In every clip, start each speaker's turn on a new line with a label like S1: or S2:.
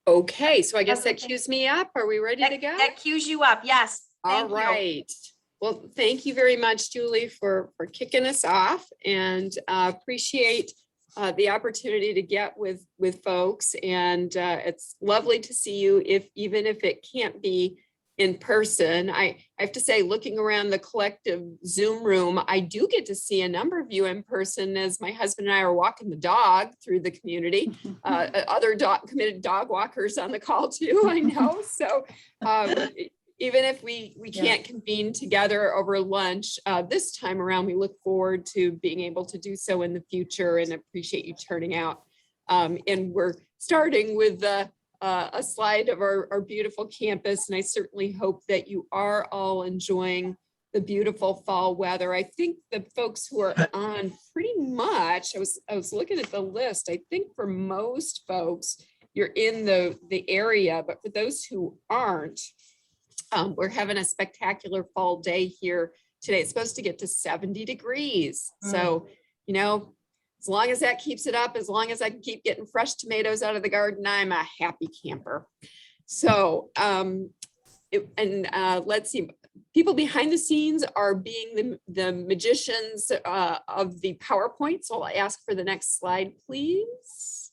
S1: Okay, so I guess that cues me up. Are we ready to go?
S2: That cues you up. Yes.
S1: All right. Well, thank you very much, Julie, for kicking us off, and appreciate the opportunity to get with folks. And it's lovely to see you, even if it can't be in person. I have to say, looking around the collective Zoom room, I do get to see a number of you in person as my husband and I are walking the dog through the community. Other committed dog walkers on the call too, I know. So even if we can't convene together over lunch this time around, we look forward to being able to do so in the future, and appreciate you turning out. And we're starting with a slide of our beautiful campus, and I certainly hope that you are all enjoying the beautiful fall weather. I think the folks who are on pretty much, I was looking at the list, I think for most folks, you're in the area, but for those who aren't, we're having a spectacular fall day here today. It's supposed to get to 70 degrees. So, you know, as long as that keeps it up, as long as I can keep getting fresh tomatoes out of the garden, I'm a happy camper. So, let's see, people behind the scenes are being the magicians of the PowerPoint. So I'll ask for the next slide, please.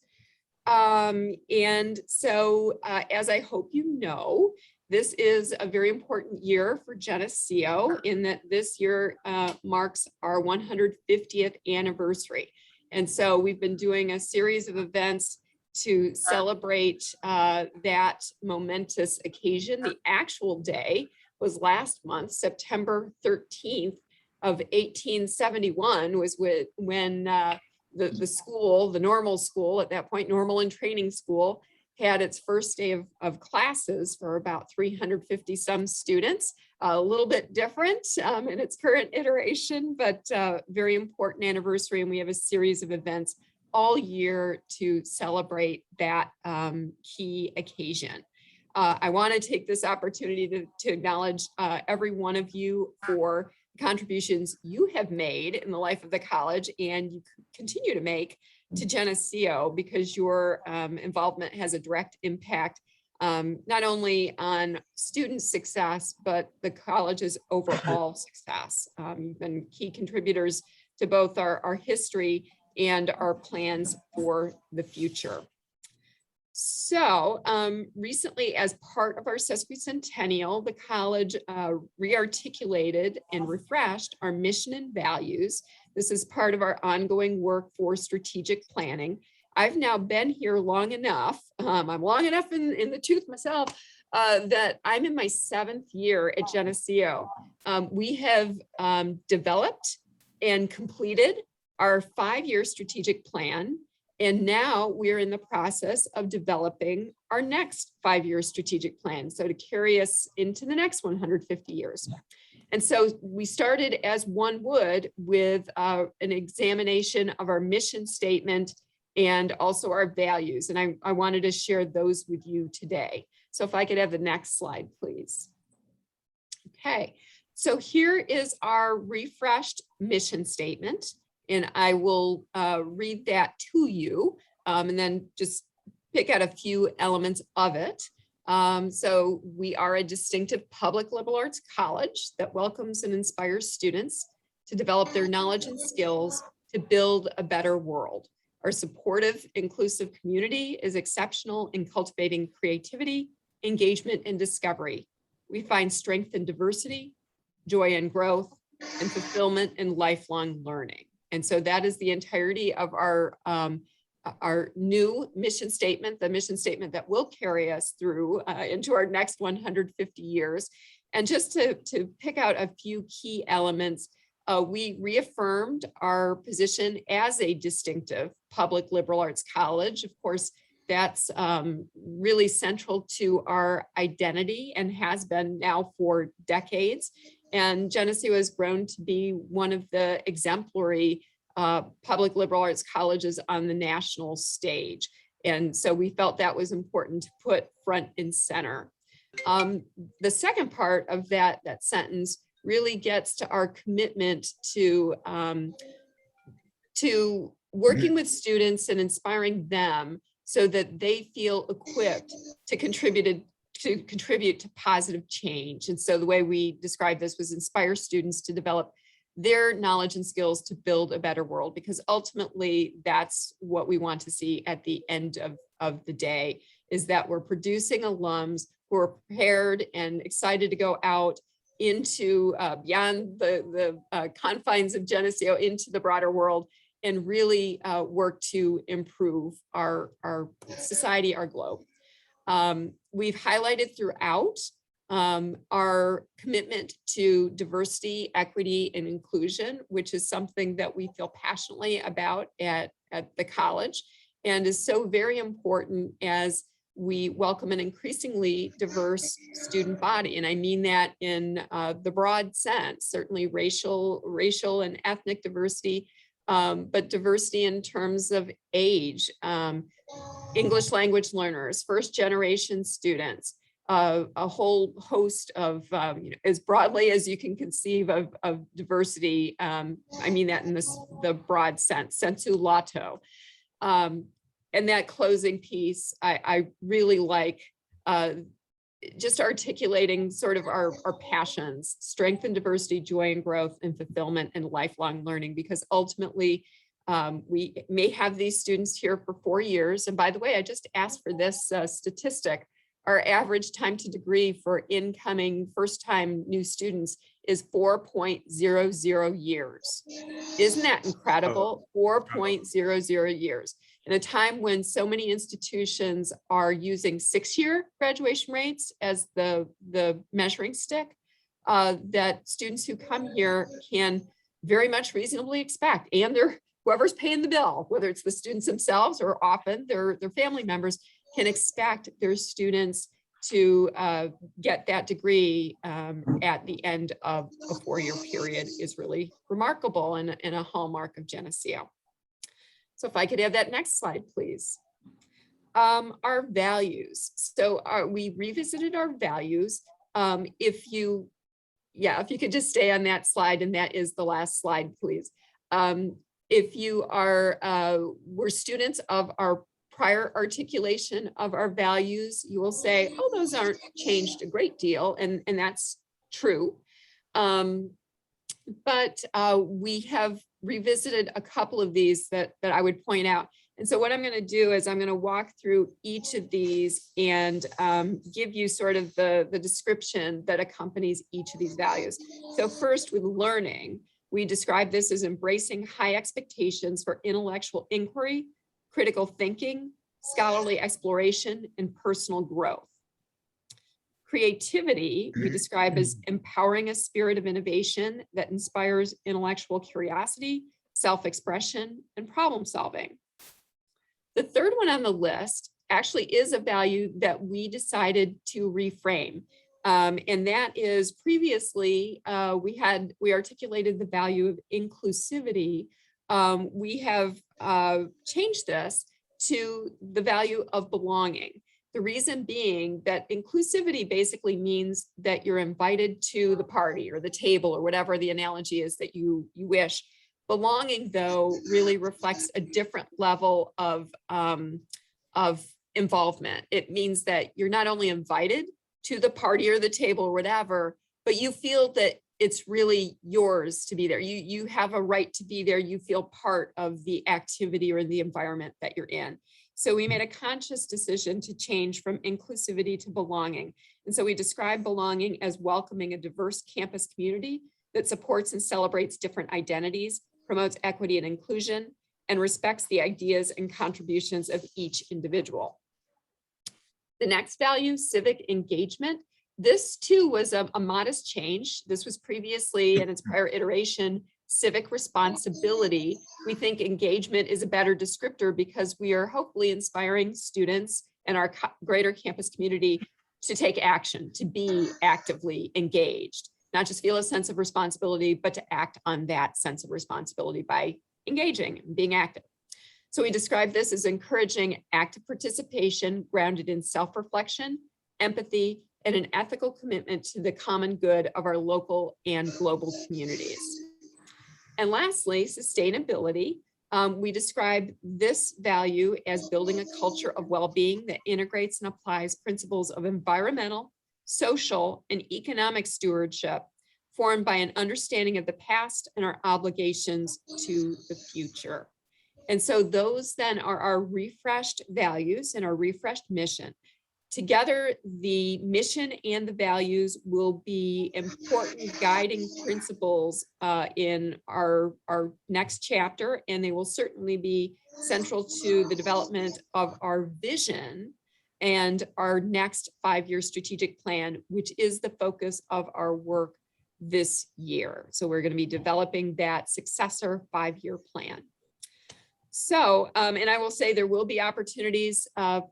S1: And so, as I hope you know, this is a very important year for Geneseo, in that this year marks our 150th anniversary. And so we've been doing a series of events to celebrate that momentous occasion. The actual day was last month, September 13th of 1871, was when the school, the normal school at that point, normal and training school, had its first day of classes for about 350 some students. A little bit different in its current iteration, but very important anniversary. And we have a series of events all year to celebrate that key occasion. I want to take this opportunity to acknowledge every one of you for the contributions you have made in the life of the college, and you continue to make to Geneseo, because your involvement has a direct impact not only on student success, but the college's overall success. You've been key contributors to both our history and our plans for the future. So recently, as part of our sesquicentennial, the college rearticulated and refreshed our mission and values. This is part of our ongoing work for strategic planning. I've now been here long enough, I'm long enough in the tooth myself, that I'm in my 7th year at Geneseo. We have developed and completed our 5-year strategic plan, and now we're in the process of developing our next 5-year strategic plan, so to carry us into the next 150 years. And so we started, as one would, with an examination of our mission statement and also our values. And I wanted to share those with you today. So if I could have the next slide, please. Okay, so here is our refreshed mission statement, and I will read that to you and then just pick out a few elements of it. So we are a distinctive public liberal arts college that welcomes and inspires students to develop their knowledge and skills to build a better world. Our supportive, inclusive community is exceptional in cultivating creativity, engagement, and discovery. We find strength in diversity, joy in growth, and fulfillment in lifelong learning. And so that is the entirety of our new mission statement, the mission statement that will carry us through into our next 150 years. And just to pick out a few key elements, we reaffirmed our position as a distinctive public liberal arts college. Of course, that's really central to our identity and has been now for decades. And Geneseo has grown to be one of the exemplary public liberal arts colleges on the national stage. And so we felt that was important to put front and center. The second part of that sentence really gets to our commitment to working with students and inspiring them so that they feel equipped to contribute to positive change. And so the way we described this was inspire students to develop their knowledge and skills to build a better world, because ultimately that's what we want to see at the end of the day, is that we're producing alums who are prepared and excited to go out into beyond the confines of Geneseo into the broader world and really work to improve our society, our globe. We've highlighted throughout our commitment to diversity, equity, and inclusion, which is something that we feel passionately about at the college, and is so very important as we welcome an increasingly diverse student body. And I mean that in the broad sense, certainly racial and ethnic diversity, but diversity in terms of age, English language learners, first generation students, a whole host of, as broadly as you can conceive of diversity. I mean that in the broad sense, sensu lato. And that closing piece, I really like just articulating sort of our passions, strength and diversity, joy and growth, and fulfillment and lifelong learning, because ultimately we may have these students here for 4 years. And by the way, I just asked for this statistic. Our average time to degree for incoming first-time new students is 4.00 years. Isn't that incredible? 4.00 years. In a time when so many institutions are using 6-year graduation rates as the measuring stick, that students who come here can very much reasonably expect, and whoever's paying the bill, whether it's the students themselves or often their family members, can expect their students to get that degree at the end of a 4-year period is really remarkable and a hallmark of Geneseo. So if I could have that next slide, please. Our values. So we revisited our values. If you could just stay on that slide, and that is the last slide, please. If you were students of our prior articulation of our values, you will say, oh, those aren't changed a great deal. And that's true. But we have revisited a couple of these that I would point out. And so what I'm going to do is I'm going to walk through each of these and give you sort of the description that accompanies each of these values. So first, with learning, we describe this as embracing high expectations for intellectual inquiry, critical thinking, scholarly exploration, and personal growth. Creativity, we describe as empowering a spirit of innovation that inspires intellectual curiosity, self-expression, and problem solving. The third one on the list actually is a value that we decided to reframe. And that is previously, we articulated the value of inclusivity. We have changed this to the value of belonging. The reason being that inclusivity basically means that you're invited to the party or the table or whatever the analogy is that you wish. Belonging, though, really reflects a different level of involvement. It means that you're not only invited to the party or the table or whatever, but you feel that it's really yours to be there. You have a right to be there. You feel part of the activity or the environment that you're in. So we made a conscious decision to change from inclusivity to belonging. And so we describe belonging as welcoming a diverse campus community that supports and celebrates different identities, promotes equity and inclusion, and respects the ideas and contributions of each individual. The next value, civic engagement. This too was a modest change. This was previously in its prior iteration, civic responsibility. We think engagement is a better descriptor because we are hopefully inspiring students and our greater campus community to take action, to be actively engaged, not just feel a sense of responsibility, but to act on that sense of responsibility by engaging and being active. So we describe this as encouraging active participation grounded in self-reflection, empathy, and an ethical commitment to the common good of our local and global communities. And lastly, sustainability. We describe this value as building a culture of well-being that integrates and applies principles of environmental, social, and economic stewardship formed by an understanding of the past and our obligations to the future. And so those then are our refreshed values and our refreshed mission. Together, the mission and the values will be important guiding principles in our next chapter, and they will certainly be central to the development of our vision and our next 5-year strategic plan, which is the focus of our work this year. So we're going to be developing that successor 5-year plan. So, and I will say there will be opportunities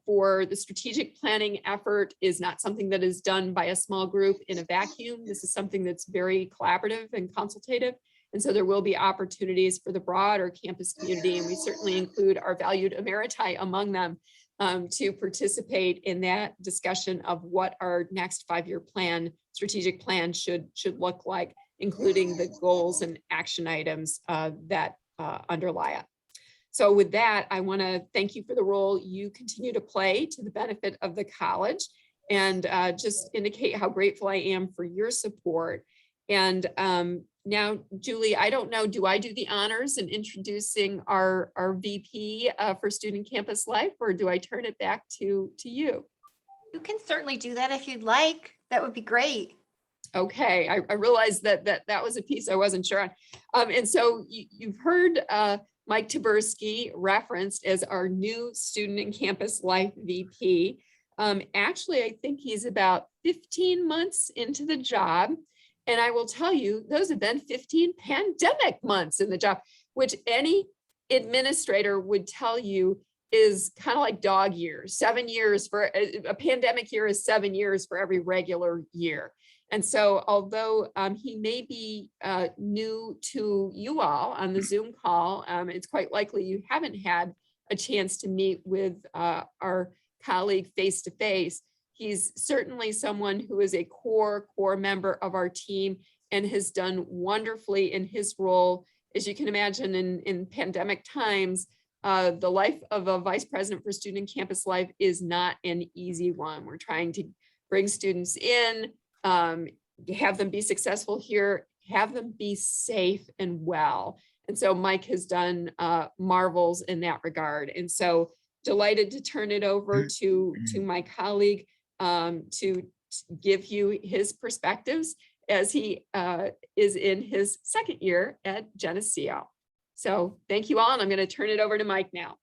S1: for the strategic planning effort is not something that is done by a small group in a vacuum. This is something that's very collaborative and consultative. And so there will be opportunities for the broader campus community, and we certainly include our valued Emeriti among them to participate in that discussion of what our next 5-year plan, strategic plan should look like, including the goals and action items that underlie it. So with that, I want to thank you for the role you continue to play to the benefit of the college, and just indicate how grateful I am for your support. And now, Julie, I don't know, do I do the honors in introducing our VP for Student Campus Life, or do I turn it back to you?
S2: You can certainly do that if you'd like. That would be great.
S1: Okay, I realized that was a piece I wasn't sure on. And so you've heard Mike Taberski referenced as our new Student and Campus Life VP. Actually, I think he's about 15 months into the job. And I will tell you, those have been 15 pandemic months in the job, which any administrator would tell you is kind of like dog years. 7 years for a pandemic year is 7 years for every regular year. And so although he may be new to you all on the Zoom call, it's quite likely you haven't had a chance to meet with our colleague face to face. He's certainly someone who is a core member of our team and has done wonderfully in his role. As you can imagine, in pandemic times, the life of a vice president for Student Campus Life is not an easy one. We're trying to bring students in, have them be successful here, have them be safe and well. And so Mike has done marvels in that regard. And so delighted to turn it over to my colleague to give you his perspectives as he is in his second year at Geneseo. So thank you all, and I'm going to turn it over to Mike now.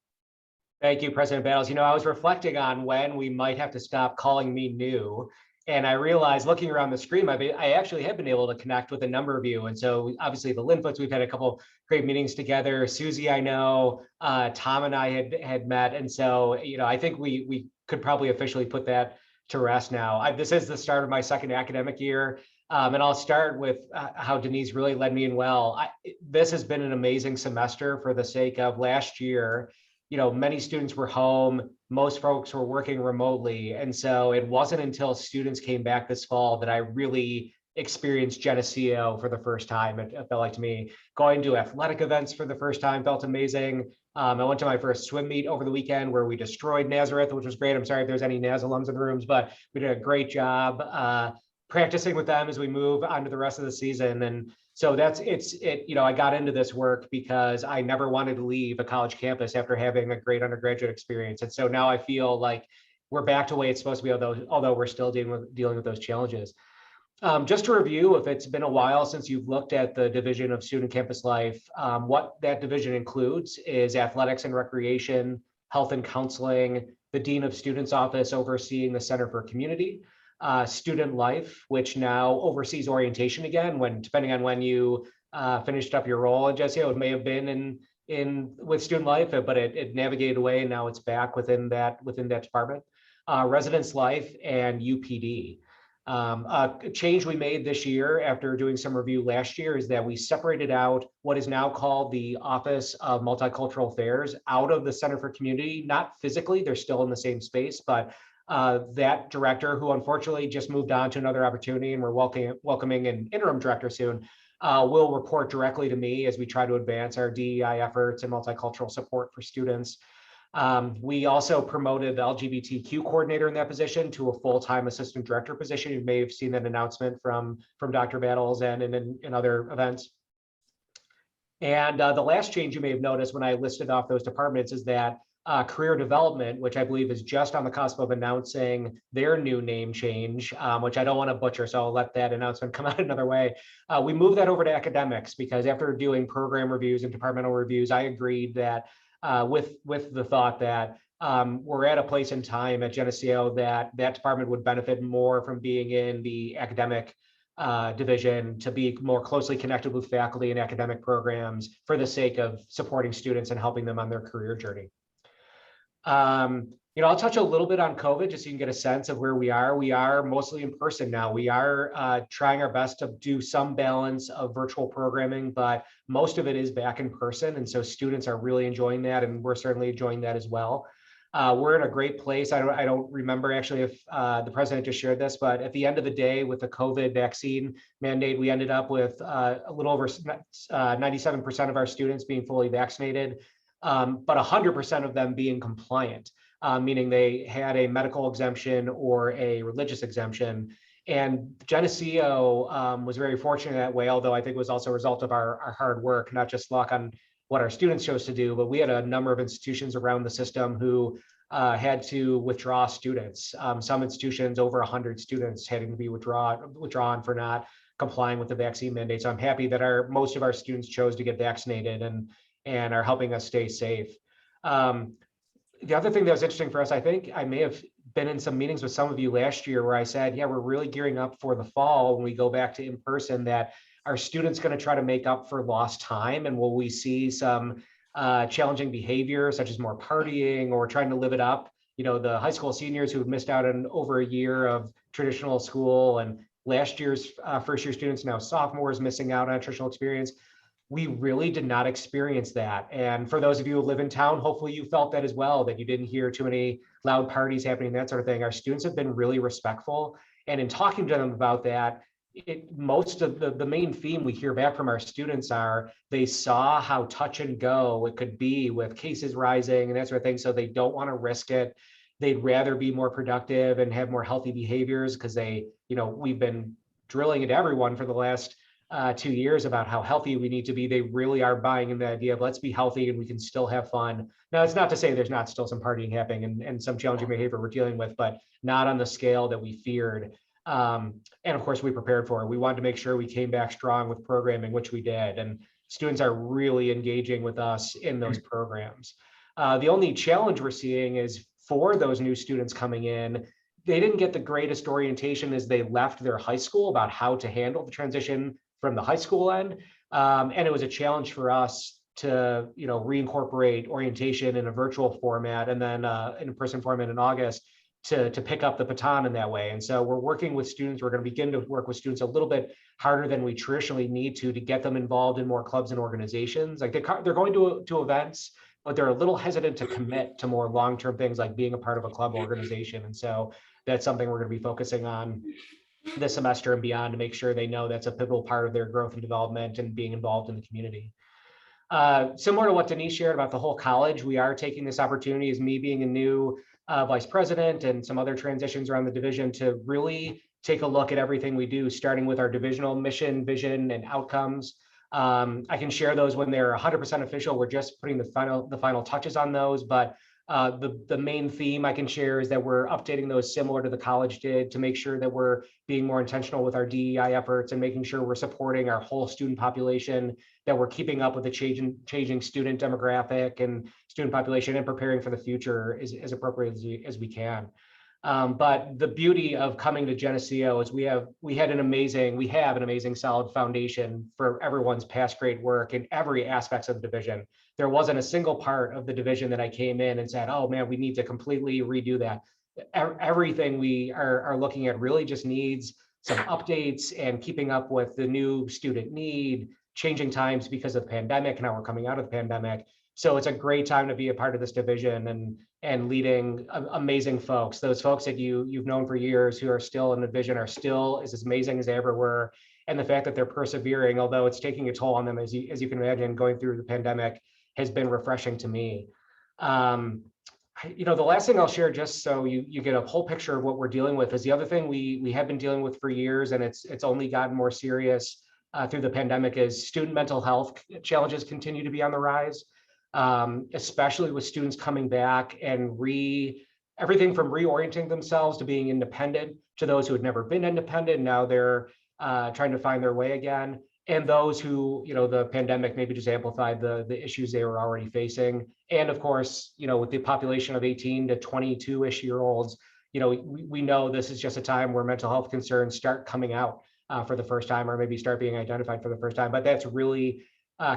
S3: Thank you, President Battles. You know, I was reflecting on when we might have to stop calling me new. And I realized looking around the screen, I actually have been able to connect with a number of you. And so obviously the Linfoots, we've had a couple great meetings together. Susie, I know, Tom and I had met. And so, you know, I think we could probably officially put that to rest now. This is the start of my second academic year. And I'll start with how Denise really led me in well. This has been an amazing semester for the sake of last year. You know, many students were home, most folks were working remotely. And so it wasn't until students came back this fall that I really experienced Geneseo for the first time. It felt like to me, going to athletic events for the first time felt amazing. I went to my first swim meet over the weekend where we destroyed Nazareth, which was great. I'm sorry if there's any Naz alums in the rooms, but we did a great job practicing with them as we move on to the rest of the season. And so you know, I got into this work because I never wanted to leave a college campus after having a great undergraduate experience. And so now I feel like we're back to the way it's supposed to be, although we're still dealing with those challenges. Just to review, if it's been a while since you've looked at the division of Student Campus Life, what that division includes is athletics and recreation, health and counseling, the Dean of Students Office overseeing the Center for Community, Student Life, which now oversees orientation again, depending on when you finished up your role at Geneseo, it may have been with Student Life, but it navigated away and now it's back within that department. Residence Life and UPD. A change we made this year after doing some review last year is that we separated out what is now called the Office of Multicultural Affairs out of the Center for Community, not physically, they're still in the same space, but that director, who unfortunately just moved on to another opportunity, and we're welcoming an interim director soon, will report directly to me as we try to advance our DEI efforts and multicultural support for students. We also promoted the LGBTQ coordinator in that position to a full-time assistant director position. You may have seen that announcement from Dr. Battles and in other events. And the last change you may have noticed when I listed off those departments is that career development, which I believe is just on the cusp of announcing their new name change, which I don't want to butcher, so I'll let that announcement come out another way. We moved that over to academics because after doing program reviews and departmental reviews, I agreed that with the thought that we're at a place in time at Geneseo that department would benefit more from being in the academic division to be more closely connected with faculty and academic programs for the sake of supporting students and helping them on their career journey. I'll touch a little bit on COVID just so you can get a sense of where we are. We are mostly in person now. We are trying our best to do some balance of virtual programming, but most of it is back in person. And so students are really enjoying that, and we're certainly enjoying that as well. We're in a great place. I don't remember actually if the president just shared this, but at the end of the day with the COVID vaccine mandate, we ended up with a little over 97% of our students being fully vaccinated, but 100% of them being compliant, meaning they had a medical exemption or a religious exemption. And Geneseo was very fortunate that way, although I think it was also a result of our hard work, not just luck on what our students chose to do, but we had a number of institutions around the system who had to withdraw students. Some institutions, over 100 students having to be withdrawn for not complying with the vaccine mandate. So I'm happy that most of our students chose to get vaccinated and are helping us stay safe. The other thing that was interesting for us, I think I may have been in some meetings with some of you last year where I said, yeah, we're really gearing up for the fall when we go back to in-person, that our students going to try to make up for lost time, and will we see some challenging behavior such as more partying or trying to live it up? The high school seniors who have missed out on over a year of traditional school, and last year's first year students, now sophomores, missing out on a traditional experience. We really did not experience that. And for those of you who live in town, hopefully you felt that as well, that you didn't hear too many loud parties happening, that sort of thing. Our students have been really respectful. And in talking to them about that, most of the main theme we hear back from our students are they saw how touch and go it could be with cases rising and that sort of thing. So they don't want to risk it. They'd rather be more productive and have more healthy behaviors because we've been drilling into everyone for the last 2 years about how healthy we need to be. They really are buying in the idea of let's be healthy and we can still have fun. Now, it's not to say there's not still some partying happening and some challenging behavior we're dealing with, but not on the scale that we feared. And of course, we prepared for it. We wanted to make sure we came back strong with programming, which we did. And students are really engaging with us in those programs. The only challenge we're seeing is for those new students coming in, they didn't get the greatest orientation as they left their high school about how to handle the transition from the high school end. And it was a challenge for us to reincorporate orientation in a virtual format and then in a person format in August to pick up the baton in that way. And so we're working with students. We're going to begin to work with students a little bit harder than we traditionally need to get them involved in more clubs and organizations. Like they're going to events, but they're a little hesitant to commit to more long-term things like being a part of a club organization. And so that's something we're going to be focusing on this semester and beyond to make sure they know that's a pivotal part of their growth and development and being involved in the community. Similar to what Denise shared about the whole college, we are taking this opportunity as me being a new vice president and some other transitions around the division to really take a look at everything we do, starting with our divisional mission, vision, and outcomes. I can share those when they're 100% official. We're just putting the final touches on those, but the main theme I can share is that we're updating those similar to the college did to make sure that we're being more intentional with our DEI efforts and making sure we're supporting our whole student population, that we're keeping up with the changing student demographic and student population and preparing for the future as appropriately as we can. But the beauty of coming to Geneseo is we have an amazing solid foundation for everyone's past great work in every aspect of the division. There wasn't a single part of the division that I came in and said, oh man, we need to completely redo that. Everything we are looking at really just needs some updates and keeping up with the new student need, changing times because of the pandemic and how we're coming out of the pandemic. So it's a great time to be a part of this division and leading amazing folks. Those folks that you've known for years who are still in the division are still as amazing as they ever were. and the fact that they're persevering, although it's taking a toll on them, as you can imagine, going through the pandemic, has been refreshing to me. The last thing I'll share, just so you get a whole picture of what we're dealing with, is the other thing we have been dealing with for years, and it's only gotten more serious through the pandemic, is student mental health challenges continue to be on the rise, especially with students coming back and everything from reorienting themselves to being independent, to those who had never been independent. Now they're trying to find their way again. And those who, the pandemic maybe just amplified the issues they were already facing. And of course, with the population of 18 to 22-ish year olds, we know this is just a time where mental health concerns start coming out for the first time, or maybe start being identified for the first time. But that's really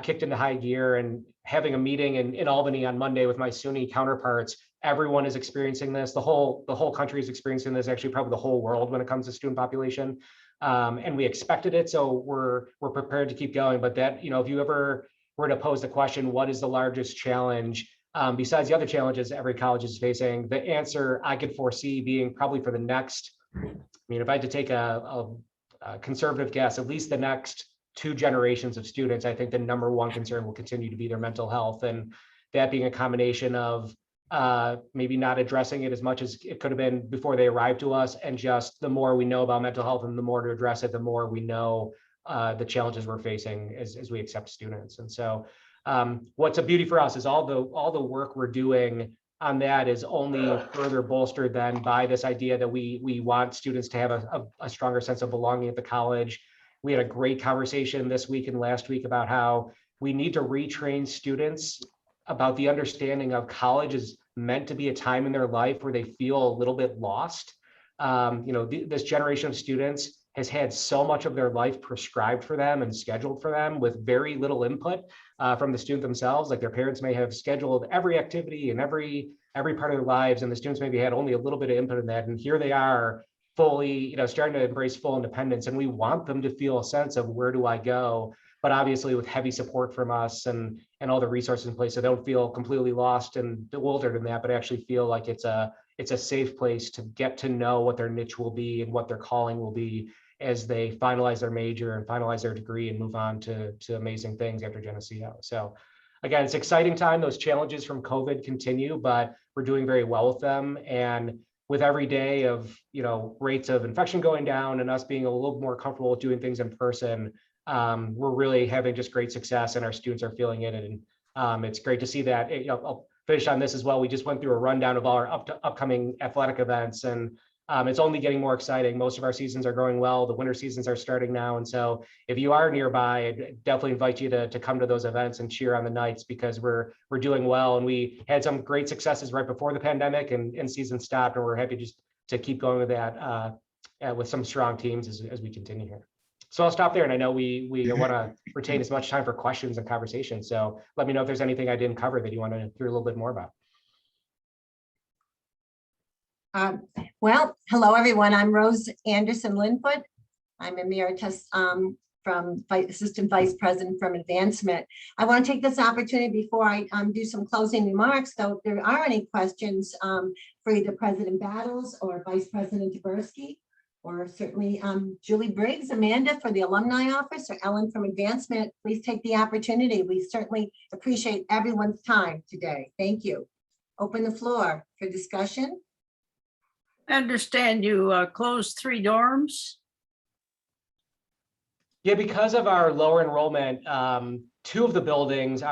S3: kicked into high gear. And having a meeting in Albany on Monday with my SUNY counterparts, everyone is experiencing this. The whole country is experiencing this, actually probably the whole world when it comes to student population. And we expected it, so we're prepared to keep going. But that, if you ever were to pose the question, what is the largest challenge besides the other challenges every college is facing, the answer I could foresee being probably for the next, if I had to take a conservative guess, at least the next 2 generations of students, I think the number one concern will continue to be their mental health, and that being a combination of maybe not addressing it as much as it could have been before they arrived to us, and just the more we know about mental health and the more to address it, the more we know the challenges we're facing as we accept students. And so what's a beauty for us is all the work we're doing on that is only further bolstered then by this idea that we want students to have a stronger sense of belonging at the college. We had a great conversation this week and last week about how we need to retrain students about the understanding of college is meant to be a time in their life where they feel a little bit lost. This generation of students has had so much of their life prescribed for them and scheduled for them with very little input from the student themselves. Like their parents may have scheduled every activity and every part of their lives, and the students maybe had only a little bit of input in that. And here they are fully, starting to embrace full independence. And we want them to feel a sense of, where do I go? But obviously with heavy support from us and all the resources in place, so they don't feel completely lost and bewildered in that, but actually feel like it's a safe place to get to know what their niche will be and what their calling will be as they finalize their major and finalize their degree and move on to amazing things after Geneseo. So again, it's an exciting time. Those challenges from COVID continue, but we're doing very well with them. And with every day of, rates of infection going down and us being a little more comfortable with doing things in person, we're really having just great success, and our students are feeling it. And it's great to see that. I'll finish on this as well. We just went through a rundown of all our upcoming athletic events, and it's only getting more exciting. Most of our seasons are going well. The winter seasons are starting now. And so if you are nearby, I definitely invite you to come to those events and cheer on the Knights, because we're doing well. And we had some great successes right before the pandemic, and season stopped, and we're happy just to keep going with that with some strong teams as we continue here. So I'll stop there. And I know we want to retain as much time for questions and conversations. So let me know if there's anything I didn't cover that you want to hear a little bit more about.
S4: Well, hello, everyone. I'm Rose Anderson Linfoot. I'm Emeritus from Assistant Vice President from Advancement. I want to take this opportunity before I do some closing remarks, though, if there are any questions for either President Battles or Vice President Taberski, or certainly Julie Briggs, Amanda for the Alumni Office, or Ellen from Advancement, please take the opportunity. We certainly appreciate everyone's time today. Thank you. Open the floor for discussion.
S5: I understand you closed 3 dorms.
S3: Yeah, because of our lower enrollment, 2 of the buildings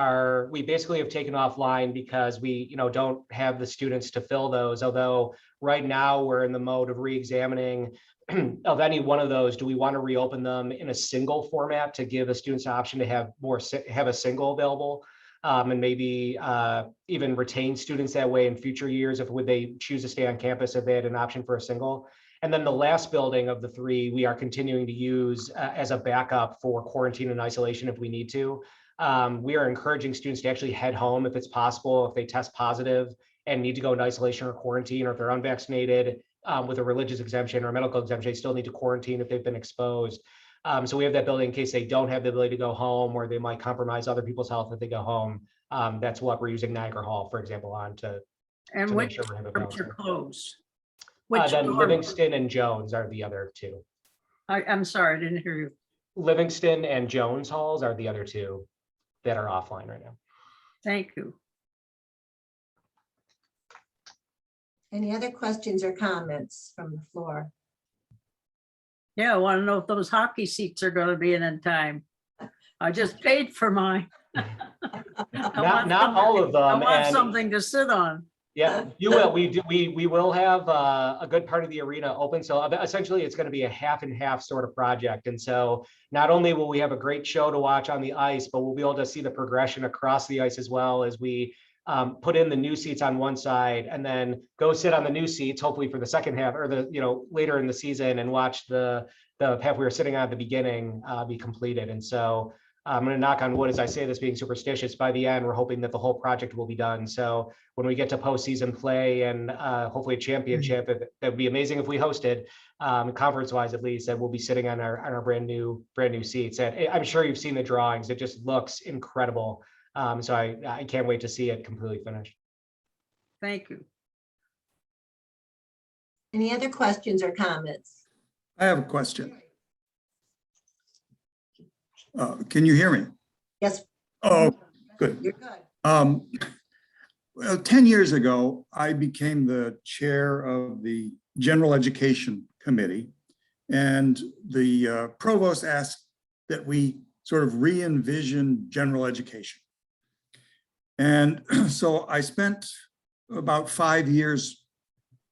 S3: we basically have taken offline because we, don't have the students to fill those. Although right now we're in the mode of re-examining of any one of those. Do we want to reopen them in a single format to give the students an option to have a single available, and maybe even retain students that way in future years would they choose to stay on campus if they had an option for a single. And then the last building of the 3, we are continuing to use as a backup for quarantine and isolation if we need to. We are encouraging students to actually head home if it's possible, if they test positive and need to go into isolation or quarantine, or if they're unvaccinated with a religious exemption or a medical exemption, they still need to quarantine if they've been exposed. So we have that building in case they don't have the ability to go home, or they might compromise other people's health if they go home. That's what we're using Niagara Hall, for example, on to
S5: Which
S3: sure we have a
S5: dorms are
S3: balance.
S5: closed?
S3: Then
S5: dorm?
S3: Livingston and Jones are the other 2.
S5: I'm sorry, I didn't hear you.
S3: Livingston and Jones halls are the other two that are offline right now.
S5: Thank you.
S4: Any other questions or comments from the floor?
S5: Yeah, I want to know if those hockey seats are going to be in time. I just paid for mine.
S3: Not all of them.
S5: I want
S3: and-
S5: something to sit on.
S3: Yeah, you will. We will have a good part of the arena open. So essentially, it's going to be a half and half sort of project. And so not only will we have a great show to watch on the ice, but we'll be able to see the progression across the ice as well as we put in the new seats on one side and then go sit on the new seats, hopefully for the second half or later in the season, and watch the half we were sitting on at the beginning be completed. And so I'm going to knock on wood as I say this, being superstitious. By the end, we're hoping that the whole project will be done. So when we get to postseason play and hopefully a championship, that would be amazing if we hosted, conference-wise at least, that we'll be sitting on our brand new seats. And I'm sure you've seen the drawings. It just looks incredible. So I can't wait to see it completely finished.
S5: Thank you.
S4: Any other questions or comments?
S6: I have a question. Can you hear me?
S4: Yes.
S6: Oh, good.
S4: You're good.
S6: Well, 10 years ago, I became the chair of the General Education Committee, and the provost asked that we sort of re-envision general education. And so I spent about 5 years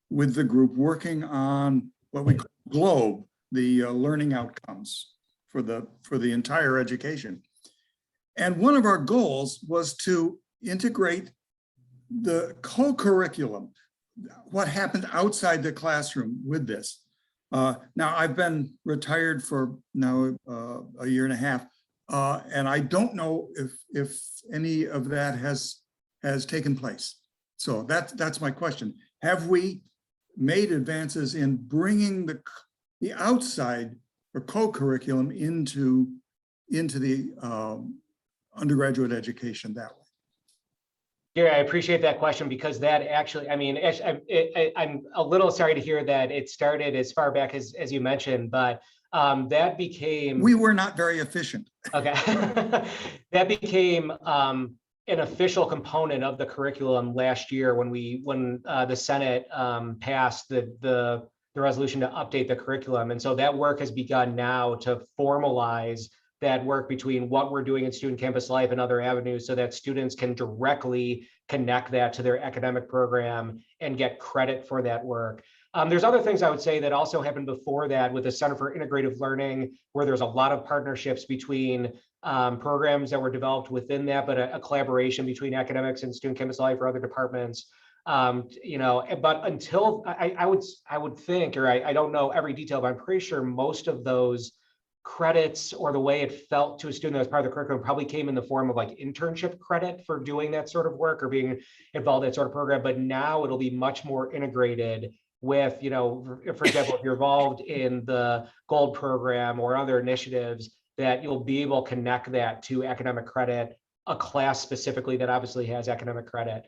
S6: with the group working on what we call GLOBE, the learning outcomes for the entire education. And one of our goals was to integrate the co-curriculum, what happened outside the classroom with this. Now, I've been retired for now a year and a half, and I don't know if any of that has taken place. So that's my question. Have we made advances in bringing the outside or co-curriculum into the undergraduate education that way?
S3: Gary, I appreciate that question because that actually, I mean, I'm a little sorry to hear that it started as far back as you mentioned, but that became—
S6: We were not very efficient.
S3: Okay. That became an official component of the curriculum last year when the Senate passed the resolution to update the curriculum. And so that work has begun now to formalize that work between what we're doing in student campus life and other avenues so that students can directly connect that to their academic program and get credit for that work. There's other things I would say that also happened before that with the Center for Integrative Learning, where there's a lot of partnerships between programs that were developed within that, but a collaboration between academics and student campus life or other departments. But until I would think, or I don't know every detail, but I'm pretty sure most of those credits or the way it felt to a student that was part of the curriculum probably came in the form of like internship credit for doing that sort of work or being involved in that sort of program. But now it'll be much more integrated with, for example, if you're involved in the Gold program or other initiatives, that you'll be able to connect that to academic credit, a class specifically that obviously has academic credit.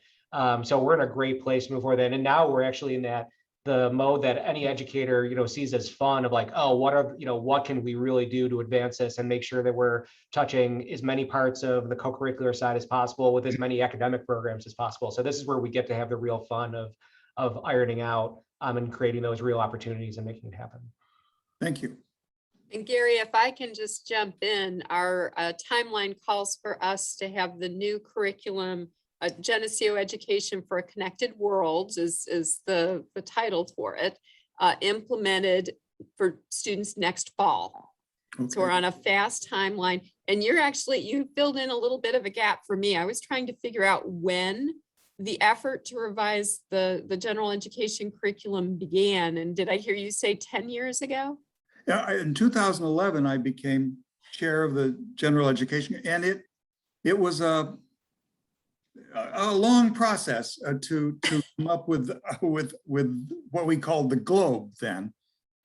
S3: So we're in a great place to move forward. And now we're actually in the mode that any educator, sees as fun of like, oh, what can we really do to advance this and make sure that we're touching as many parts of the co-curricular side as possible with as many academic programs as possible. So this is where we get to have the real fun of ironing out and creating those real opportunities and making it happen.
S6: Thank you.
S1: And Gary, if I can just jump in, our timeline calls for us to have the new curriculum, Geneseo Education for a Connected World is the title for it, implemented for students next fall.
S6: Okay.
S1: So we're on a fast timeline, and you filled in a little bit of a gap for me. I was trying to figure out when the effort to revise the general education curriculum began. And did I hear you say 10 years ago?
S6: Yeah, in 2011, I became chair of the general education, and it was a long process to come up with what we called the GLOBE then.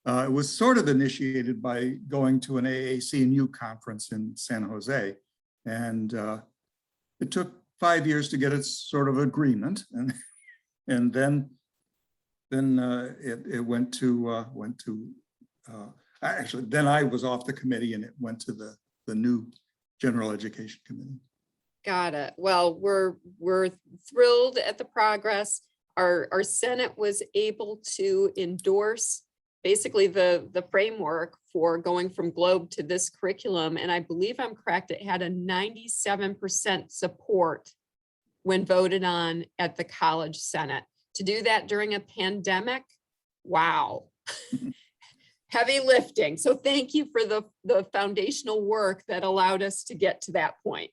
S6: It was sort of initiated by going to an AAC&U conference in San Jose. And it took 5 years to get its sort of agreement. And then it went to then I was off the committee and it went to the new General Education Committee.
S1: Got it. Well, we're thrilled at the progress. Our Senate was able to endorse basically the framework for going from Globe to this curriculum. And I believe I'm correct, it had a 97% support when voted on at the College Senate. To do that during a pandemic, wow. Heavy lifting. So thank you for the foundational work that allowed us to get to that point.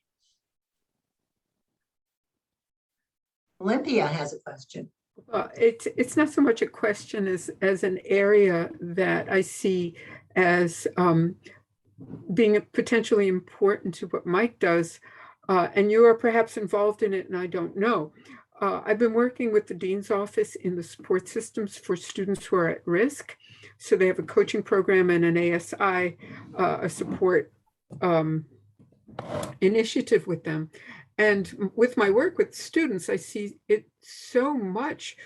S4: Olympia has a question.
S7: It's not so much a question as an area that I see as being potentially important to what Mike does. And you are perhaps involved in it, and I don't know. I've been working with the Dean's Office in the support systems for students who are at risk. So they have a coaching program and an ASI, a support initiative with them. And with my work with students, I see it so much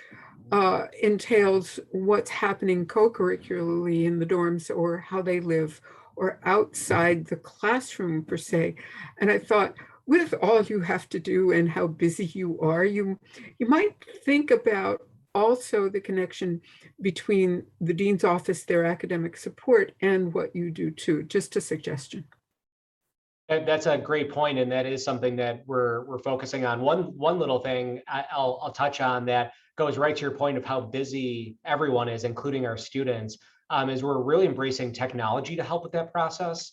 S7: entails what's happening co-curricularly in the dorms or how they live or outside the classroom per se. And I thought, with all you have to do and how busy you are, you might think about also the connection between the Dean's Office, their academic support, and what you do too. Just a suggestion.
S3: That's a great point, and that is something that we're focusing on. One little thing I'll touch on that goes right to your point of how busy everyone is, including our students, is we're really embracing technology to help with that process.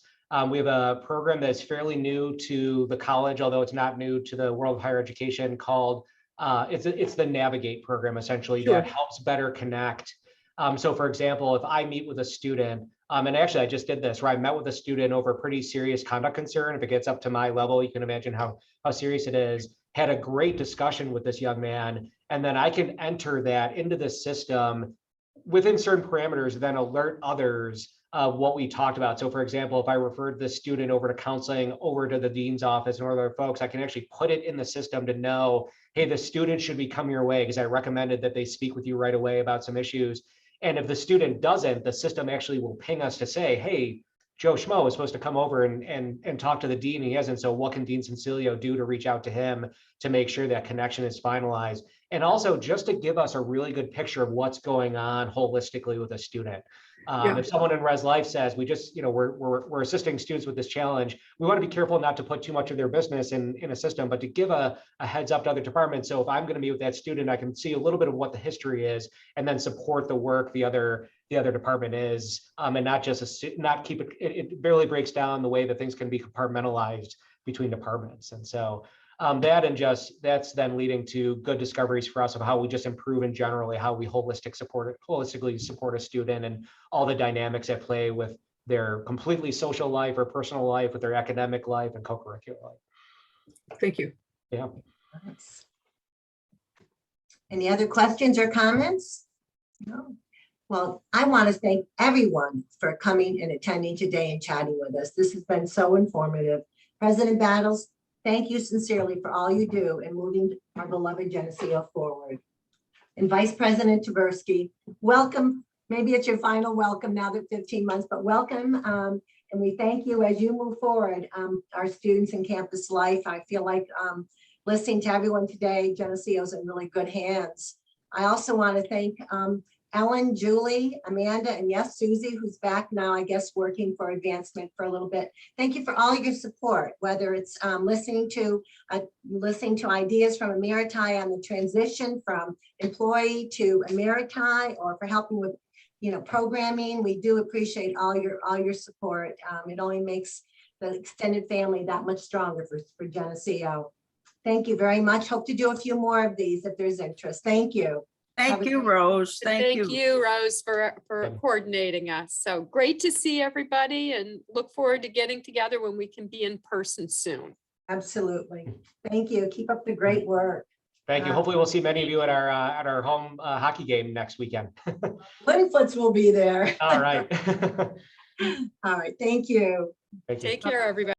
S3: We have a program that's fairly new to the college, although it's not new to the world of higher education, called it's the Navigate program, essentially,
S7: Sure.
S3: that helps better connect. So for example, if I meet with a student, and actually I just did this, where I met with a student over a pretty serious conduct concern. If it gets up to my level, you can imagine how serious it is. Had a great discussion with this young man, and then I can enter that into the system within certain parameters, then alert others of what we talked about. So for example, if I referred the student over to counseling, over to the dean's office and other folks, I can actually put it in the system to know, hey, the student should be coming your way because I recommended that they speak with you right away about some issues. And if the student doesn't, the system actually will ping us to say, hey, Joe Schmo is supposed to come over and talk to the dean. He hasn't. So what can Dean Cecilio do to reach out to him to make sure that connection is finalized? And also just to give us a really good picture of what's going on holistically with a student. If someone in Res Life says, we just, we're assisting students with this challenge, we want to be careful not to put too much of their business in a system, but to give a heads up to other departments. So if I'm going to meet with that student, I can see a little bit of what the history is and then support the work the other department is, and not just not keep it. It barely breaks down the way that things can be compartmentalized between departments. And so that's then leading to good discoveries for us of how we just improve in generally how we holistically support a student and all the dynamics at play with their completely social life or personal life, with their academic life and co-curricular life.
S7: Thank you.
S3: Yeah.
S4: Any other questions or comments? No. Well, I want to thank everyone for coming and attending today and chatting with us. This has been so informative. President Battles, thank you sincerely for all you do in moving our beloved Geneseo forward. And Vice President Taberski, welcome. Maybe it's your final welcome now that 15 months, but welcome. And we thank you as you move forward, our students in campus life. I feel like listening to everyone today, Geneseo's in really good hands. I also want to thank Ellen, Julie, Amanda, and yes, Susie, who's back now, I guess, working for advancement for a little bit. Thank you for all your support, whether it's listening to ideas from Emeriti on the transition from employee to Emeriti, or for helping with, programming. We do appreciate all your support. It only makes the extended family that much stronger for Geneseo. Thank you very much. Hope to do a few more of these if there's interest. Thank you.
S5: Thank you, Rose.
S1: Thank you, Rose, for coordinating us. So great to see everybody and look forward to getting together when we can be in person soon.
S4: Absolutely. Thank you. Keep up the great work.
S3: Thank you. Hopefully we'll see many of you at our home hockey game next weekend.
S4: Linfoots will be there.
S3: All right.
S4: All right. Thank you.
S3: Thank you.
S1: Take care, everybody.